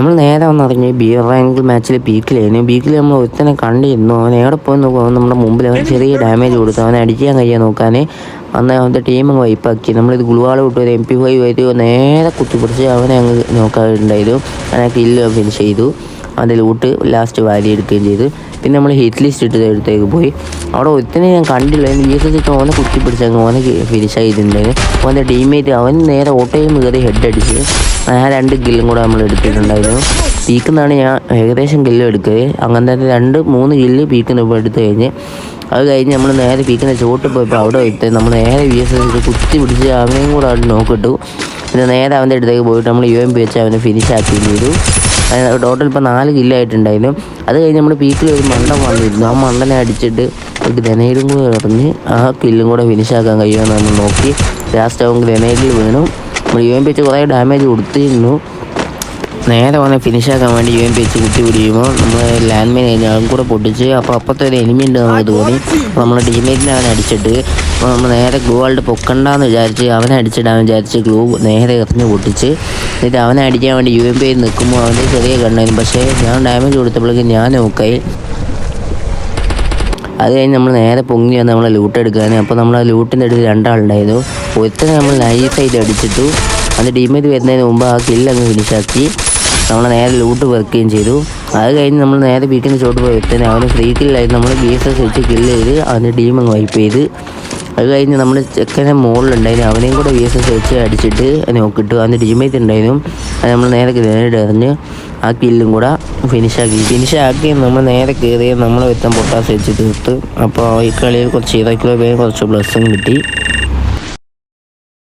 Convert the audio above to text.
നമ്മൾ നേരെ വന്നിറങ്ങി ബിയർ റാങ്ക് മാച്ചിൽ പീക്കിലായിരുന്നു. പീക്കിൽ നമ്മൾ ഒരുത്തനെ കണ്ടിരുന്നു. അവൻ എവിടെ പോയി നോക്കുമ്പോൾ നമ്മുടെ മുമ്പിൽ അവൻ ചെറിയ ഡാമേജ് കൊടുത്തു. അവനെ അടിക്കാൻ കഴിയാൻ നോക്കാൻ അന്ന് അവൻ്റെ ടീമങ്ങ് വൈപ്പാക്കി. നമ്മളിത് ഗുളുവാൾ വിട്ട് ഒരു MP5 വരും നേരെ കുത്തിപ്പിടിച്ച് അവനെ അങ്ങ് നോക്കാറുണ്ടായിരുന്നു. അവനെ കില്ല് ഫിനിഷ് ചെയ്തു. അവൻ്റെ ലൂട്ട് ലാസ്റ്റ് വാരി എടുക്കുകയും ചെയ്തു. പിന്നെ നമ്മൾ ഹിറ്റ് ലിസ്റ്റ് ഇട്ട് എടുത്തേക്ക് പോയി. അവിടെ ഒരുത്തനെ ഞാൻ കണ്ടില്ല. വീട്ടിൽ ഓനെ കുത്തിപ്പിടിച്ച് അങ്ങ് ഓനെ ഫിനിഷ് ചെയ്തിട്ടുണ്ടായിരുന്നു. അവൻ്റെ ടീംമേറ്റ് അവൻ നേരെ ഓട്ടോയും കയറി ഹെഡ് അടിച്ച് ആ 2 കില്ലും കൂടെ നമ്മൾ എടുത്തിട്ടുണ്ടായിരുന്നു. പീക്കുന്നാണ് ഞാൻ ഏകദേശം കില്ലും എടുക്കുക. അങ്ങനത്തെ 2-3 കില്ല് പീക്കിന് ഇപ്പോൾ എടുത്തു കഴിഞ്ഞ് അത് കഴിഞ്ഞ് നമ്മൾ നേരെ പീക്കിൻ്റെ ചോട്ട് പോയപ്പോൾ അവിടെ വെച്ച് നമ്മൾ നേരെ VSS കുത്തി പിടിച്ച് അവനെയും കൂടെ അവിടെ നോക്കിട്ടു. പിന്നെ നേരെ അവൻ്റെ അടുത്തേക്ക് പോയിട്ട് നമ്മൾ UMP വെച്ച് അവനെ ഫിനിഷ് ആക്കുകയും ചെയ്തു. ടോട്ടൽ ഇപ്പോൾ 4 കില്ലായിട്ടുണ്ടായിരുന്നു. അത് കഴിഞ്ഞ് നമ്മൾ പീക്കിൽ ഒരു മണ്ടൻ വന്നിരുന്നു. ആ മണ്ടനെ അടിച്ചിട്ട് ഒരു ഗ്രനേഡും കൂടെ എറിഞ്ഞ് ആ കില്ലും കൂടെ ഫിനിഷ് ആക്കാൻ കഴിയുമെന്ന് നമ്മൾ നോക്കി. ലാസ്റ്റ് അവൻ ഗ്രനേഡിൽ വീണു. നമ്മൾ UMP വെച്ച് കുറേ ഡാമേജ് കൊടുത്തിരുന്നു. നേരെ അവനെ ഫിനിഷാക്കാൻ വേണ്ടി UMP വെച്ച് കുത്തി പിടിക്കുമ്പോൾ നമ്മൾ ലാൻഡ് മൈൻ കഴിഞ്ഞ് അതും കൂടെ പൊട്ടിച്ച് അപ്പോൾ അപ്പുറത്തെ ഒരു എനിമി ഉണ്ട് നമുക്ക് തോന്നി. അപ്പോൾ നമ്മൾ ടീമേറ്റിനെ അവനെ അടിച്ചിട്ട് അപ്പോൾ നമ്മൾ നേരെ ഗ്ലൂ വാൾട്ട് പൊക്കണ്ടെന്ന് വിചാരിച്ച് അവനെ അടിച്ചിടാൻ വിചാരിച്ച് ഗ്ലൂ നേരെ എറിഞ്ഞ് പൊട്ടിച്ച് എന്നിട്ട് അവനെ അടിക്കാൻ വേണ്ടി UMP നിൽക്കുമ്പോൾ അവൻ്റെ ചെറിയ കണ്ടായിരുന്നു. പക്ഷേ ഞാൻ ഡാമേജ് കൊടുത്തപ്പോഴേക്കും ഞാൻ നോക്കായി. അത് കഴിഞ്ഞ് നമ്മൾ നേരെ പൊങ്ങി വന്ന് നമ്മളെ ലൂട്ട് എടുക്കാൻ. അപ്പോൾ നമ്മൾ ആ ലൂട്ടിൻ്റെ അടുത്ത് 2 ആളുണ്ടായിരുന്നു. ഒരുത്തനെ നമ്മൾ നൈസായിട്ട് അടിച്ചിട്ടു. അതിൻ്റെ ടീമേറ്റ് വരുന്നതിന് മുമ്പ് ആ കില്ലങ്ങ് ഫിനിഷാക്കി നമ്മൾ നേരെ ലൂട്ട് വെക്കുകയും ചെയ്തു. അത് കഴിഞ്ഞ് നമ്മൾ നേരെ പീക്കിൻ്റെ ചോട്ട് പോയി ഒരുത്തനെ അവന് ഫ്രീ കില്ലായിരുന്നു. നമ്മൾ VSS വെച്ച് കില്ല് ചെയ്ത് അവൻ്റെ ടീം അങ്ങ് വൈപ്പ് ചെയ്ത്. അത് കഴിഞ്ഞ് നമ്മൾ ചെക്കനെ മുകളിലുണ്ടായിരുന്നു. അവനെയും കൂടെ VSS വെച്ച് അടിച്ചിട്ട് നോക്കിട്ടു. അതിൻ്റെ ടീമേറ്റ് ഉണ്ടായിരുന്നു. അത് നമ്മൾ നേരെ ഗ്രനേഡ് എറിഞ്ഞ് ആ കില്ലും കൂടെ ഫിനിഷാക്കി നമ്മൾ നേരെ കയറി നമ്മളെ വെത്താൻ പൊട്ടാസ് വെച്ച് തീർത്ത്. അപ്പോൾ ഈ കളിയിൽ കുറച്ച് 20 കിലോ കുറച്ച് ബ്ലസ്സും കിട്ടി.